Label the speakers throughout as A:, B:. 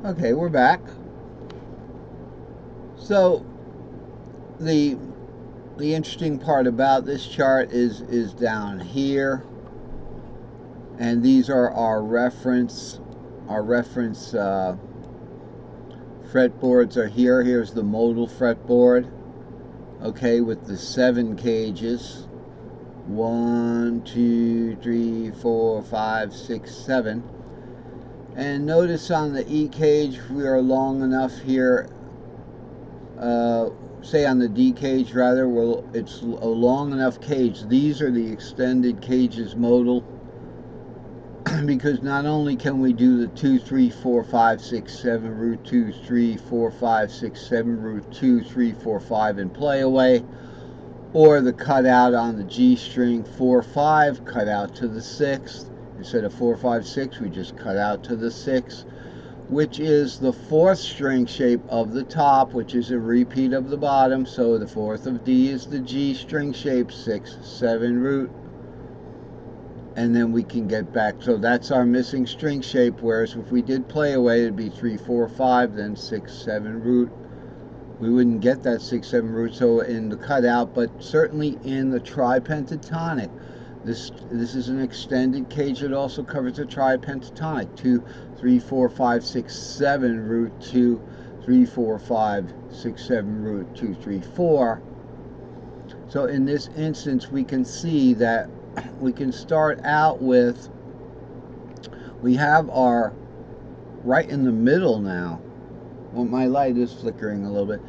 A: Okay, we're back. So the interesting part about this chart is down here, and these are our reference fretboards are here. Here's the modal fretboard, okay, with the 7 cages. 1, 2, 3, 4, 5, 6, 7. And notice on the E cage we are long enough here, say on the D cage rather, well, it's a long enough cage. These are the extended cages modal because not only can we do the 2, 3, 4, 5, 6, 7, root 2, 3, 4, 5, 6, 7, root 2, 3, 4, 5 and play away, or the cutout on the G string 4, 5, cut out to the 6th. Instead of 4, 5, 6, we just cut out to the 6th, which is the 4th string shape of the top, which is a repeat of the bottom. So the 4th of D is the G string shape, 6, 7 root, and then we can get back. So that's our missing string shape, whereas if we did play away, it'd be 3, 4, 5, then 6, 7 root. We wouldn't get that 6, 7 root, so in the cutout, but certainly in the tri-pentatonic. This is an extended cage that also covers the tri-pentatonic. 2, 3, 4, 5, 6, 7, root 2, 3, 4, 5, 6, 7, root 2, 3, 4. So in this instance, we can see that we can start out with, we have our, right in the middle now, well, my light is flickering a little bit.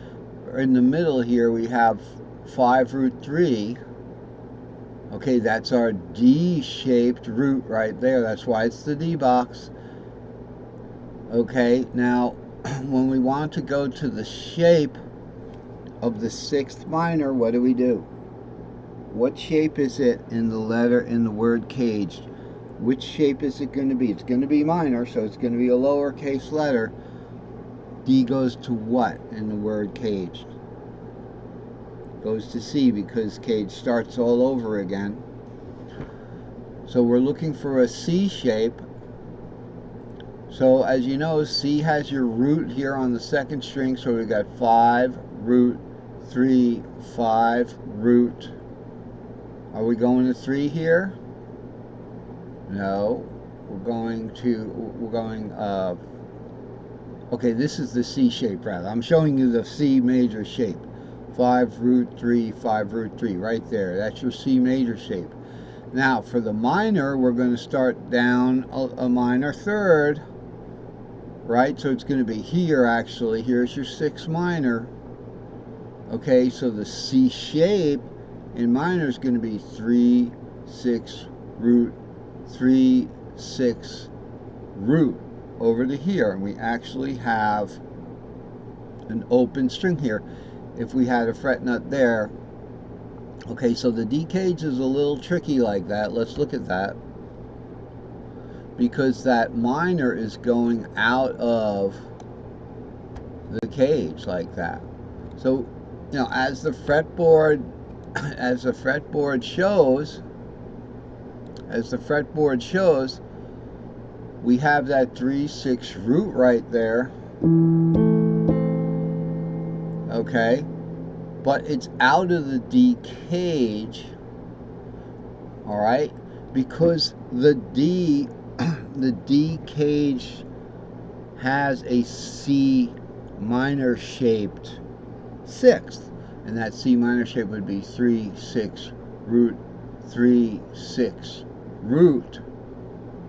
A: In the middle here, we have 5 root 3. Okay, that's our D-shaped root right there. That's why it's the D box. Okay, now when we want to go to the shape of the 6th minor, what do we do? What shape is it in the letter, in the word caged? Which shape is it going to be? It's going to be minor, so it's going to be a lowercase letter. D goes to what in the word caged? Goes to C, because cage starts all over again. So we're looking for a C shape. So as you know, C has your root here on the 2nd string, so we've got 5 root 3, 5 root. Are we going to 3 here? No, okay, this is the C shape rather. I'm showing you the C major shape. 5 root 3, 5 root 3, right there. That's your C major shape. Now for the minor, we're going to start down a minor 3rd, right? So it's going to be here actually. Here's your 6 minor. Okay, so the C shape in minor is going to be 3, 6, root, 3, 6, root over to here. And we actually have an open string here. If we had a fret nut there. Okay, so the D cage is a little tricky like that. Let's look at that. Because that minor is going out of the cage like that. So, you know, as the fretboard shows, we have that 3, 6 root right there. Okay, but it's out of the D cage. All right, because the D cage has a C minor shaped 6th, and that C minor shape would be 3, 6 root, 3, 6 root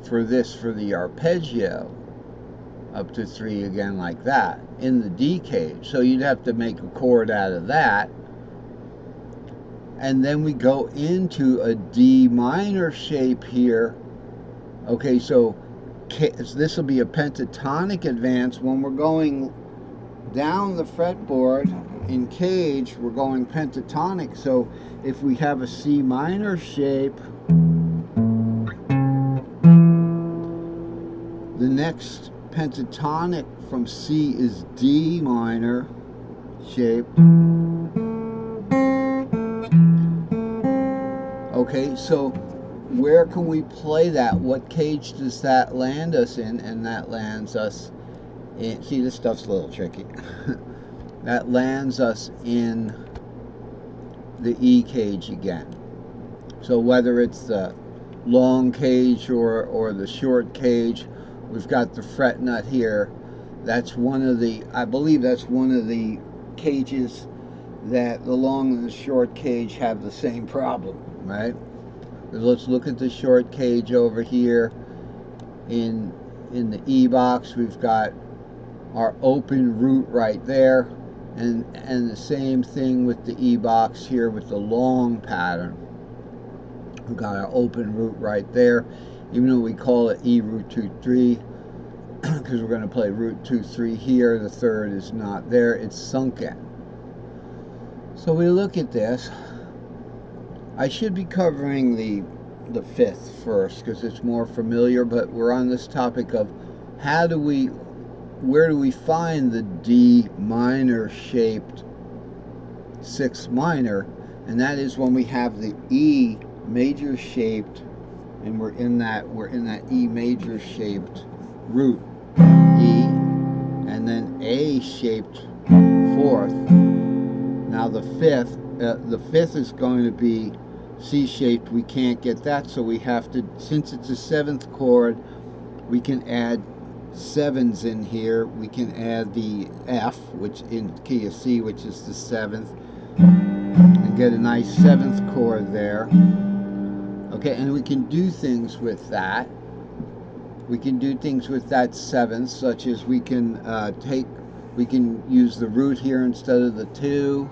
A: for the arpeggio, up to 3 again like that in the D cage. So you'd have to make a chord out of that, and then we go into a D minor shape here. Okay, so this will be a pentatonic advance. When we're going down the fretboard in cage, we're going pentatonic. So if we have a C minor shape, the next pentatonic from C is D minor shape. Okay, so where can we play that? What cage does that land us in? And that lands us And see, this stuff's a little tricky. That lands us in the E cage again. So whether it's the long cage or the short cage, we've got the fret nut here. That's one of the, I believe that's one of the cages that the long and the short cage have the same problem, right? Let's look at the short cage over here. In the E box, we've got our open root right there, and the same thing with the E box here with the long pattern. We've got our open root right there, even though we call it E root 2-3, because we're going to play root 2-3 here. The third is not there, it's sunken. So we look at this. I should be covering the fifth first because it's more familiar, but we're on this topic of where do we find the D minor shaped sixth minor, and that is when we have the E major shaped, and we're in that E major shaped root E, and then A shaped fourth. Now the fifth is going to be C shaped. We can't get that, so we have to, since it's a seventh chord, we can add sevens in here. We can add the F, which in key of C, which is the seventh, and get a nice seventh chord there. Okay, and we can do things with that. We can do things with that seventh, such as we can use the root here instead of the 2.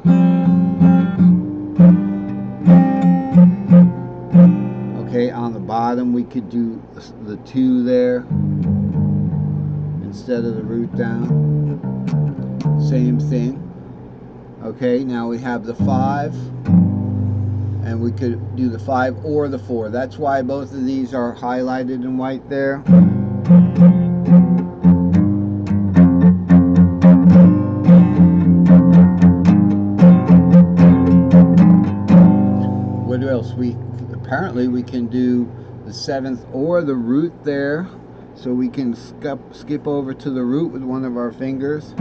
A: Okay, on the bottom we could do the 2 there instead of the root down. Same thing. Okay, now we have the 5, and we could do the 5 or the 4. That's why both of these are highlighted in white there. What else? Apparently we can do the 7th or the root there, so we can skip over to the root with one of our fingers.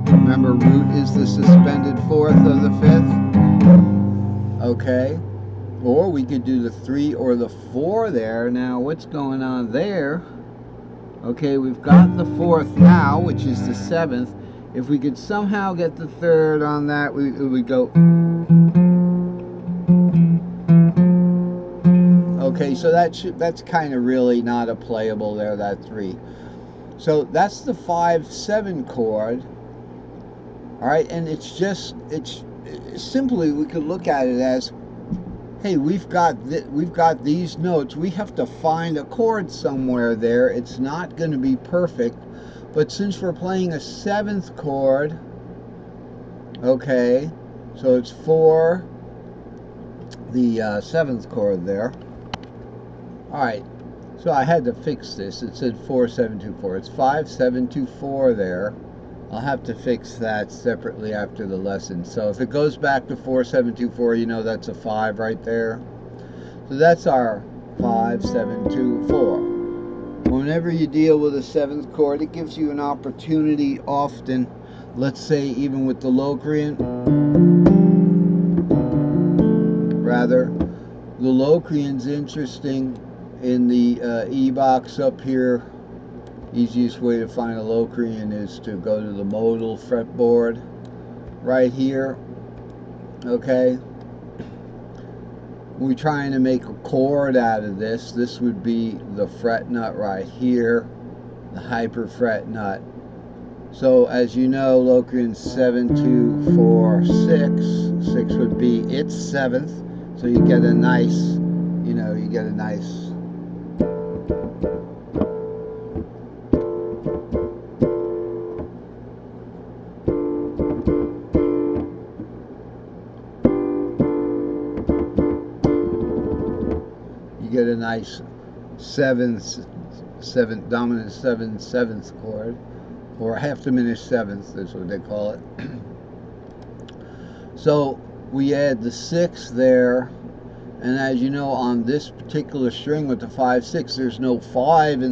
A: Remember, root is the suspended 4th of the 5th. Okay, or we could do the 3 or the 4 there. Now what's going on there? Okay, we've got the 4th now, which is the 7th. If we could somehow get the 3rd on that, we would go. Okay, so that's kind of really not a playable there, that 3. So that's the 5-7 chord. All right, and it's simply, we could look at it as, hey, we've got these notes. We have to find a chord somewhere there. It's not going to be perfect, but since we're playing a 7th chord, okay, so it's for the 7th chord there. All right, so I had to fix this. It said 4-7-2-4. It's 5-7-2-4 there. I'll have to fix that separately after the lesson. So if it goes back to 4-7-2-4, you know that's a 5 right there. So that's our 5-7-2-4. Whenever you deal with a 7th chord, it gives you an opportunity often, let's say even with the Locrian, rather, the Locrian's interesting in the E box up here. Easiest way to find a Locrian is to go to the modal fretboard right here. Okay, we're trying to make a chord out of this. This would be the fret nut right here, the hyper fret nut. So as you know, Locrian 7-2-4-6. 6 would be its 7th. So you get a nice, nice dominant 7/7 chord, or half diminished 7th, that's what they call it. So we add the 6 there, and as you know, on this particular string with the 5-6, there's no 5 in the